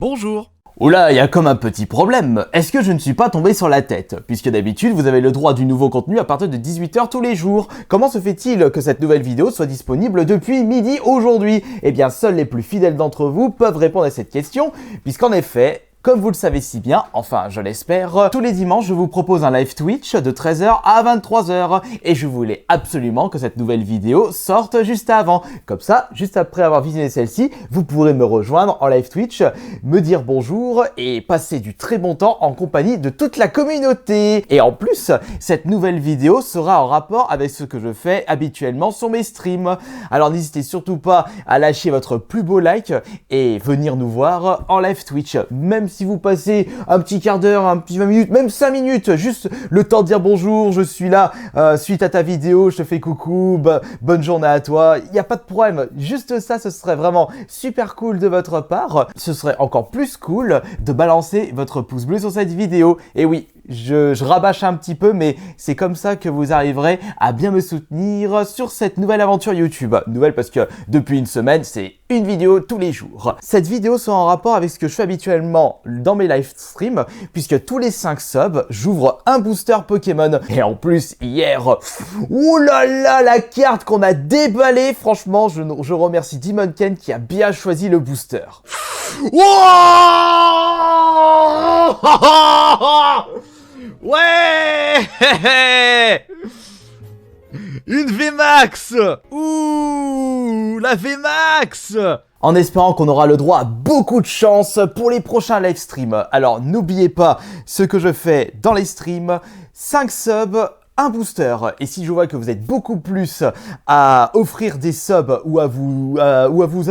Bonjour. Oula, il y a comme un petit problème. Est-ce que je ne suis pas tombé sur la tête? Puisque d'habitude, vous avez le droit du nouveau contenu à partir de 18 h tous les jours. Comment se fait-il que cette nouvelle vidéo soit disponible depuis midi aujourd'hui? Eh bien, seuls les plus fidèles d'entre vous peuvent répondre à cette question, puisqu'en effet, comme vous le savez si bien, enfin je l'espère, tous les dimanches je vous propose un live Twitch de 13 h à 23 h et je voulais absolument que cette nouvelle vidéo sorte juste avant. Comme ça, juste après avoir visionné celle-ci, vous pourrez me rejoindre en live Twitch, me dire bonjour et passer du très bon temps en compagnie de toute la communauté. Et en plus, cette nouvelle vidéo sera en rapport avec ce que je fais habituellement sur mes streams. Alors n'hésitez surtout pas à lâcher votre plus beau like et venir nous voir en live Twitch, même si vous passez un petit quart d'heure, un petit 20 minutes, même 5 minutes, juste le temps de dire bonjour, je suis là, suite à ta vidéo, je te fais coucou, bonne journée à toi, il n'y a pas de problème, juste ça, ce serait vraiment super cool de votre part. Ce serait encore plus cool de balancer votre pouce bleu sur cette vidéo. Et oui, je rabâche un petit peu, mais c'est comme ça que vous arriverez à bien me soutenir sur cette nouvelle aventure YouTube. Nouvelle parce que depuis une semaine, c'est une vidéo tous les jours. Cette vidéo sera en rapport avec ce que je fais habituellement dans mes live streams, puisque tous les 5 subs, j'ouvre un booster Pokémon. Et en plus, hier, oulala, la carte qu'on a déballée, franchement, je remercie Demon Ken qui a bien choisi le booster. Ouais. Une VMAX. Ouh, la VMAX. En espérant qu'on aura le droit à beaucoup de chance pour les prochains live streams. Alors n'oubliez pas ce que je fais dans les streams, 5 subs, un booster. Et si je vois que vous êtes beaucoup plus à offrir des subs ou à vous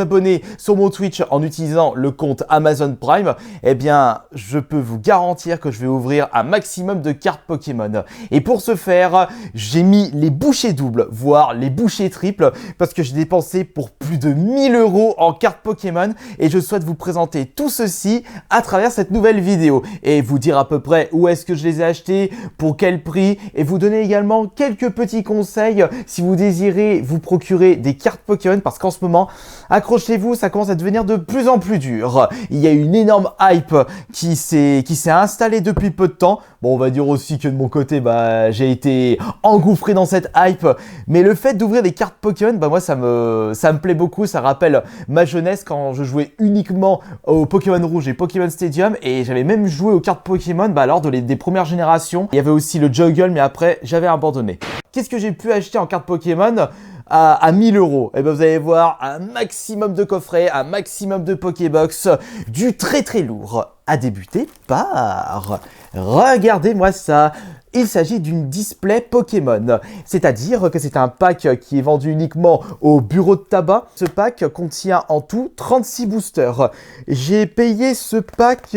abonner sur mon Twitch en utilisant le compte Amazon Prime, eh bien, je peux vous garantir que je vais ouvrir un maximum de cartes Pokémon. Et pour ce faire, j'ai mis les bouchées doubles, voire les bouchées triples, parce que j'ai dépensé pour plus de 1000 € en cartes Pokémon et je souhaite vous présenter tout ceci à travers cette nouvelle vidéo et vous dire à peu près où est-ce que je les ai achetés, pour quel prix et vous donner également quelques petits conseils si vous désirez vous procurer des cartes Pokémon, parce qu'en ce moment, accrochez-vous, ça commence à devenir de plus en plus dur. Il y a une énorme hype qui s'est installée depuis peu de temps. Bon, on va dire aussi que de mon côté, j'ai été engouffré dans cette hype, mais le fait d'ouvrir des cartes Pokémon, moi ça me plaît beaucoup, ça rappelle ma jeunesse quand je jouais uniquement au Pokémon Rouge et Pokémon Stadium, et j'avais même joué aux cartes Pokémon lors des premières générations. Il y avait aussi le Juggle, mais après j'avais abandonné. Qu'est-ce que j'ai pu acheter en cartes Pokémon à 1000 €? Et vous allez voir un maximum de coffrets, un maximum de Pokébox, du très très lourd. À débuter par... Regardez-moi ça. Il s'agit d'une display Pokémon, c'est-à-dire que c'est un pack qui est vendu uniquement au bureau de tabac. Ce pack contient en tout 36 boosters. J'ai payé ce pack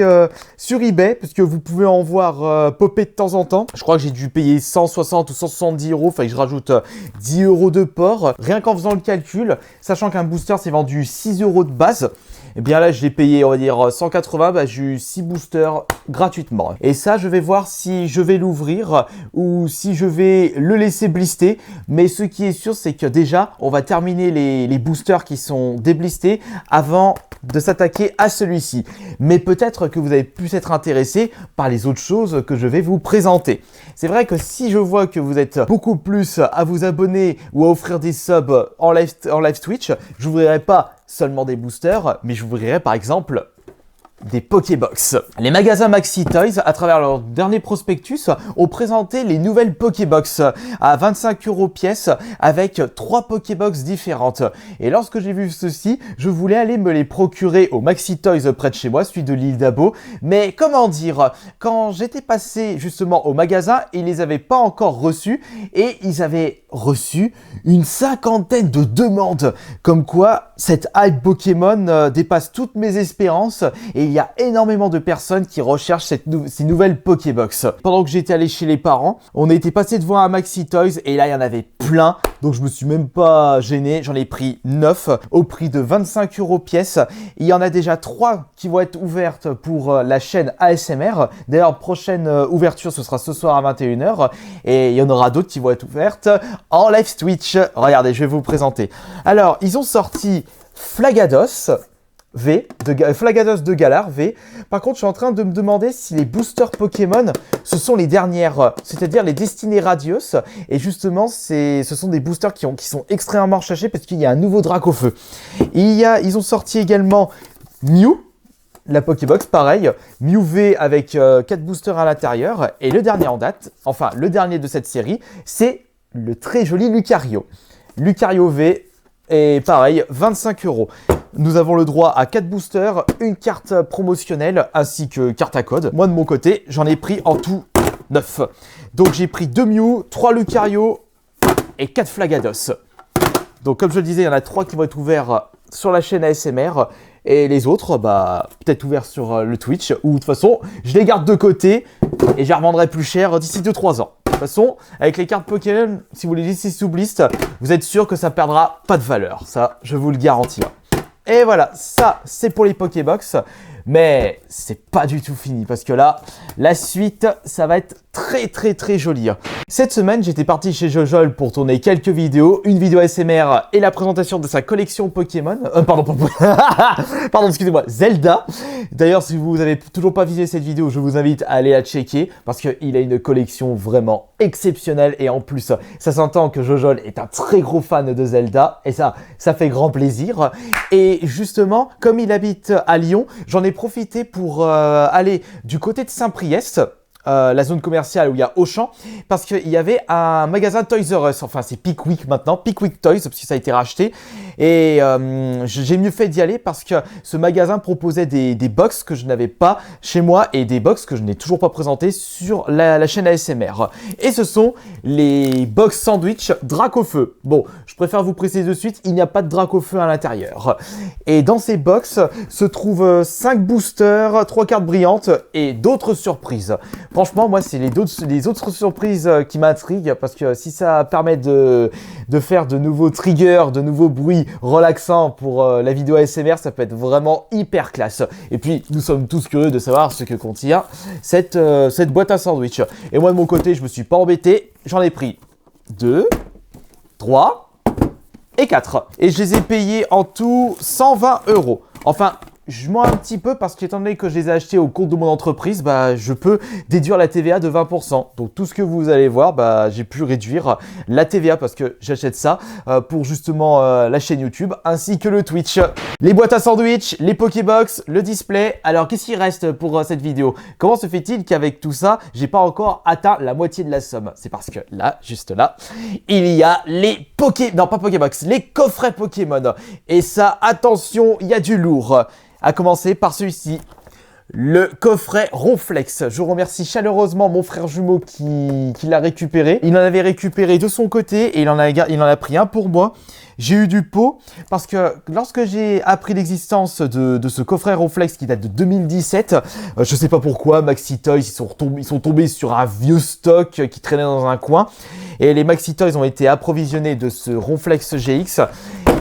sur eBay, parce que vous pouvez en voir popper de temps en temps. Je crois que j'ai dû payer 160 ou 170 €, enfin je rajoute 10 € de port. Rien qu'en faisant le calcul, sachant qu'un booster c'est vendu 6 € de base, et bien là je l'ai payé on va dire 180, j'ai eu 6 boosters gratuitement. Et ça je vais voir si je vais l'ouvrir ou si je vais le laisser blister. Mais ce qui est sûr c'est que déjà on va terminer les boosters qui sont déblistés avant de s'attaquer à celui-ci. Mais peut-être que vous avez pu être intéressé par les autres choses que je vais vous présenter. C'est vrai que si je vois que vous êtes beaucoup plus à vous abonner ou à offrir des subs en live Twitch, je n'ouvrirai pas seulement des boosters, mais j'ouvrirai par exemple des Pokébox. Les magasins Maxi Toys, à travers leur dernier prospectus, ont présenté les nouvelles Pokébox à 25 € pièce avec 3 Pokébox différentes. Et lorsque j'ai vu ceci, je voulais aller me les procurer au Maxi Toys près de chez moi, celui de l'île d'Abo. Mais comment dire, quand j'étais passé justement au magasin, ils les avaient pas encore reçus et ils avaient reçu une 50aine de demandes. Comme quoi, cette hype Pokémon dépasse toutes mes espérances et il y a énormément de personnes qui recherchent ces nouvelles Pokébox. Pendant que j'étais allé chez les parents, on était passé devant un Maxi Toys et là il y en avait plein, donc je me suis même pas gêné, j'en ai pris 9 au prix de 25 € pièce. Il y en a déjà 3 qui vont être ouvertes pour la chaîne ASMR. D'ailleurs, prochaine ouverture ce sera ce soir à 21 h et il y en aura d'autres qui vont être ouvertes en live Twitch. Regardez, je vais vous présenter. Alors, ils ont sorti Flagados, V, Flagados de Galar V. Par contre, je suis en train de me demander si les boosters Pokémon, ce sont les dernières, c'est-à-dire les Destinées Radios. Et justement, ce sont des boosters qui sont extrêmement recherchés parce qu'il y a un nouveau Dracofeu. Ils ont sorti également Mew, la Pokébox, pareil. Mew V avec 4 boosters à l'intérieur. Et le dernier en date, enfin le dernier de cette série, c'est le très joli Lucario. Lucario V, et pareil, 25 €. Nous avons le droit à 4 boosters, une carte promotionnelle ainsi que carte à code. Moi de mon côté, j'en ai pris en tout 9. Donc j'ai pris 2 Mew, 3 Lucario et 4 Flagados. Donc comme je le disais, il y en a 3 qui vont être ouverts sur la chaîne ASMR et les autres, peut-être ouverts sur le Twitch. Ou de toute façon, je les garde de côté et je les revendrai plus cher d'ici 2-3 ans. De toute façon, avec les cartes Pokémon, si vous les laissez sous blist, vous êtes sûr que ça perdra pas de valeur. Ça, je vous le garantis. Et voilà, ça, c'est pour les Pokébox. Mais c'est pas du tout fini parce que là, la suite, ça va être très joli. Cette semaine, j'étais parti chez Jojol pour tourner quelques vidéos, une vidéo ASMR et la présentation de sa collection Pokémon. Pardon, excusez-moi, Zelda. D'ailleurs, si vous avez toujours pas visité cette vidéo, je vous invite à aller la checker parce qu'il a une collection vraiment exceptionnelle et en plus, ça s'entend que Jojol est un très gros fan de Zelda et ça fait grand plaisir. Et justement, comme il habite à Lyon, j'en ai profité pour aller du côté de Saint-Priest, la zone commerciale où il y a Auchan, parce qu'il y avait un magasin Toys R Us, enfin c'est Pickwick maintenant, Pickwick Toys, parce que ça a été racheté, et j'ai mieux fait d'y aller parce que ce magasin proposait des box que je n'avais pas chez moi et des box que je n'ai toujours pas présentées sur la chaîne ASMR. Et ce sont les box sandwich Dracofeu. Bon, je préfère vous préciser de suite, il n'y a pas de Dracofeu à l'intérieur. Et dans ces box se trouvent 5 boosters, 3 cartes brillantes et d'autres surprises. Franchement, moi, c'est les autres surprises qui m'intriguent parce que si ça permet de faire de nouveaux triggers, de nouveaux bruits relaxants pour la vidéo ASMR, ça peut être vraiment hyper classe. Et puis, nous sommes tous curieux de savoir ce que contient cette boîte à sandwich. Et moi, de mon côté, je me suis pas embêté. J'en ai pris 2, 3 et 4. Et je les ai payés en tout 120 €. Enfin, je mens un petit peu parce qu'étant donné que je les ai achetés au compte de mon entreprise, je peux déduire la TVA de 20%. Donc tout ce que vous allez voir, j'ai pu réduire la TVA parce que j'achète ça pour justement la chaîne YouTube ainsi que le Twitch. Les boîtes à sandwich, les Pokébox, le display. Alors qu'est-ce qu'il reste pour cette vidéo? Comment se fait-il qu'avec tout ça, j'ai pas encore atteint la moitié de la somme? C'est parce que là, juste là, il y a les Pokébox, les coffrets Pokémon. Et ça, attention, il y a du lourd. À commencer par celui-ci, le coffret Ronflex. Je remercie chaleureusement mon frère jumeau qui l'a récupéré. Il en avait récupéré de son côté et il en a pris un pour moi. J'ai eu du pot parce que lorsque j'ai appris l'existence de ce coffret Ronflex qui date de 2017, je sais pas pourquoi, Maxi Toys, ils sont tombés sur un vieux stock qui traînait dans un coin. Et les Maxi Toys ont été approvisionnés de ce Ronflex GX.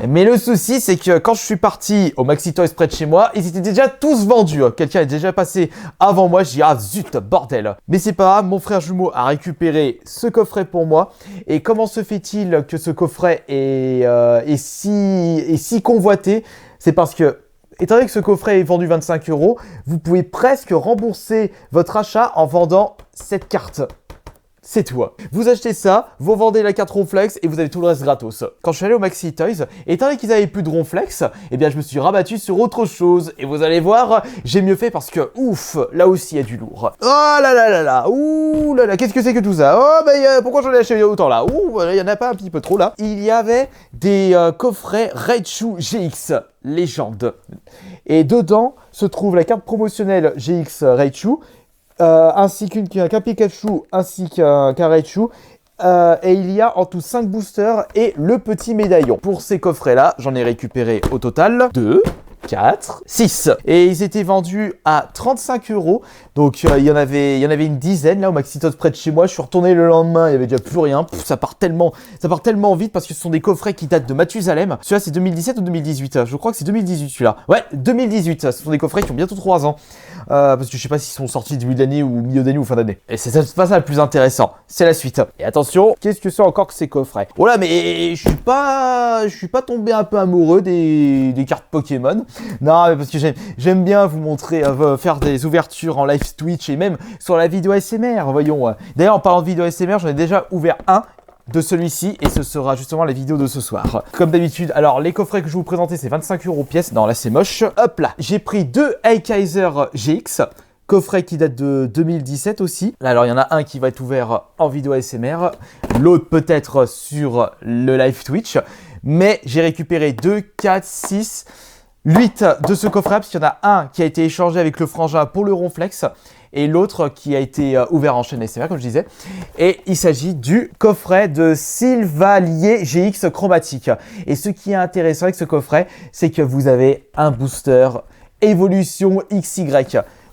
Mais le souci, c'est que quand je suis parti au Maxi Toys près de chez moi, ils étaient déjà tous vendus. Quelqu'un est déjà passé avant moi. Je dis, ah zut, bordel. Mais c'est pas grave, mon frère jumeau a récupéré ce coffret pour moi. Et comment se fait-il que ce coffret est si convoité? C'est parce que, étant donné que ce coffret est vendu 25 €, vous pouvez presque rembourser votre achat en vendant cette carte. C'est tout. Vous achetez ça, vous vendez la carte Ronflex et vous avez tout le reste gratos. Quand je suis allé au Maxi Toys, étant donné qu'ils avaient plus de Ronflex, je me suis rabattu sur autre chose. Et vous allez voir, j'ai mieux fait parce que, ouf, là aussi il y a du lourd. Oh là là là là, ouh là là, qu'est-ce que c'est que tout ça? Oh pourquoi j'en ai acheté autant là? Ouh, il y en a pas un petit peu trop là. Il y avait des coffrets Raichu GX Légende. Et dedans se trouve la carte promotionnelle GX Raichu. Ainsi qu'un Pikachu, ainsi qu'un Raichu. Et il y a en tout 5 boosters et le petit médaillon. Pour ces coffrets-là, j'en ai récupéré au total 2, 4, 6. Et ils étaient vendus à 35 €. Donc il y en avait une dizaine là au Maxi Toys près de chez moi. Je suis retourné le lendemain, il n'y avait déjà plus rien. Ça part tellement vite parce que ce sont des coffrets qui datent de Mathusalem. Celui-là c'est 2017 ou 2018? Je crois que c'est 2018 celui-là. Ouais, 2018. Ce sont des coffrets qui ont bientôt 3 ans. Parce que je sais pas s'ils sont sortis début d'année ou milieu d'année ou fin d'année. Et c'est pas ça le plus intéressant. C'est la suite. Et attention, qu'est-ce que c'est encore que ces coffrets? Oh là, mais je suis pas tombé un peu amoureux des cartes Pokémon. Non, mais parce que j'aime bien vous montrer, faire des ouvertures en live Twitch et même sur la vidéo ASMR, voyons. D'ailleurs, en parlant de vidéo ASMR, j'en ai déjà ouvert un de celui-ci et ce sera justement la vidéo de ce soir. Comme d'habitude, alors les coffrets que je vous présentais, c'est 25 € pièce. Non, là c'est moche. Hop là, j'ai pris deux Hikaiser GX. Coffret qui date de 2017 aussi. Là, alors, il y en a un qui va être ouvert en vidéo ASMR, l'autre peut-être sur le live Twitch. Mais j'ai récupéré 2, 4, 6, 8 de ce coffret, parce qu'il y en a un qui a été échangé avec le frangin pour le Ronflex et l'autre qui a été ouvert en chaîne ASMR, comme je disais. Et il s'agit du coffret de Sylvalier GX chromatique. Et ce qui est intéressant avec ce coffret, c'est que vous avez un booster Evolution XY.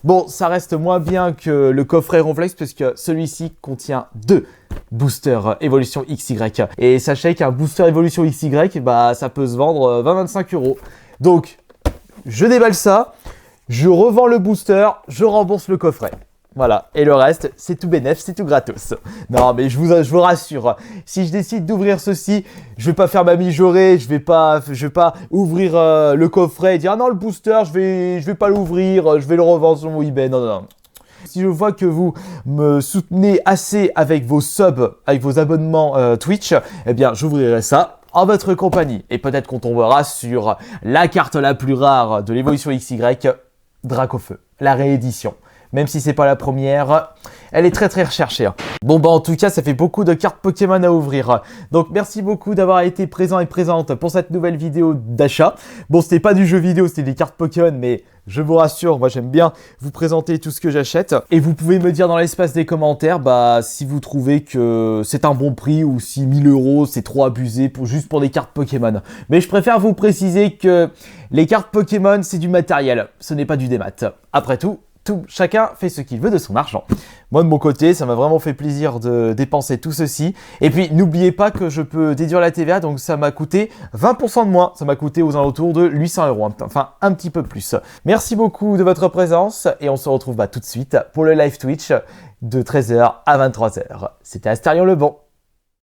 Bon, ça reste moins bien que le coffret Ronflex puisque celui-ci contient deux boosters Evolution XY. Et sachez qu'un booster Evolution XY, bah, ça peut se vendre 20-25 €. Donc, je déballe ça, je revends le booster, je rembourse le coffret. Voilà, et le reste, c'est tout bénef, c'est tout gratos. Non, mais je vous rassure, si je décide d'ouvrir ceci, je vais pas faire ma mijaurée, je vais pas ouvrir le coffret et dire « Ah non, le booster, je vais pas l'ouvrir, je vais le revendre sur mon eBay. » Non, non, non. Si je vois que vous me soutenez assez avec vos subs, avec vos abonnements Twitch, eh bien, j'ouvrirai ça en votre compagnie. Et peut-être qu'on tombera sur la carte la plus rare de l'évolution XY, Dracofeu, la réédition. Même si c'est pas la première, elle est très très recherchée. Bon bah en tout cas, ça fait beaucoup de cartes Pokémon à ouvrir. Donc merci beaucoup d'avoir été présent et présente pour cette nouvelle vidéo d'achat. Bon, c'était pas du jeu vidéo, c'était des cartes Pokémon, mais je vous rassure, moi j'aime bien vous présenter tout ce que j'achète. Et vous pouvez me dire dans l'espace des commentaires bah, si vous trouvez que c'est un bon prix ou si 1000 € c'est trop abusé juste pour des cartes Pokémon. Mais je préfère vous préciser que les cartes Pokémon c'est du matériel, ce n'est pas du démat. Après tout, chacun fait ce qu'il veut de son argent. Moi de mon côté, ça m'a vraiment fait plaisir de dépenser tout ceci. Et puis n'oubliez pas que je peux déduire la TVA, donc ça m'a coûté 20% de moins. Ça m'a coûté aux alentours de 800 €, enfin un petit peu plus. Merci beaucoup de votre présence et on se retrouve tout de suite pour le live Twitch de 13h à 23h. C'était Astérion Le Bon.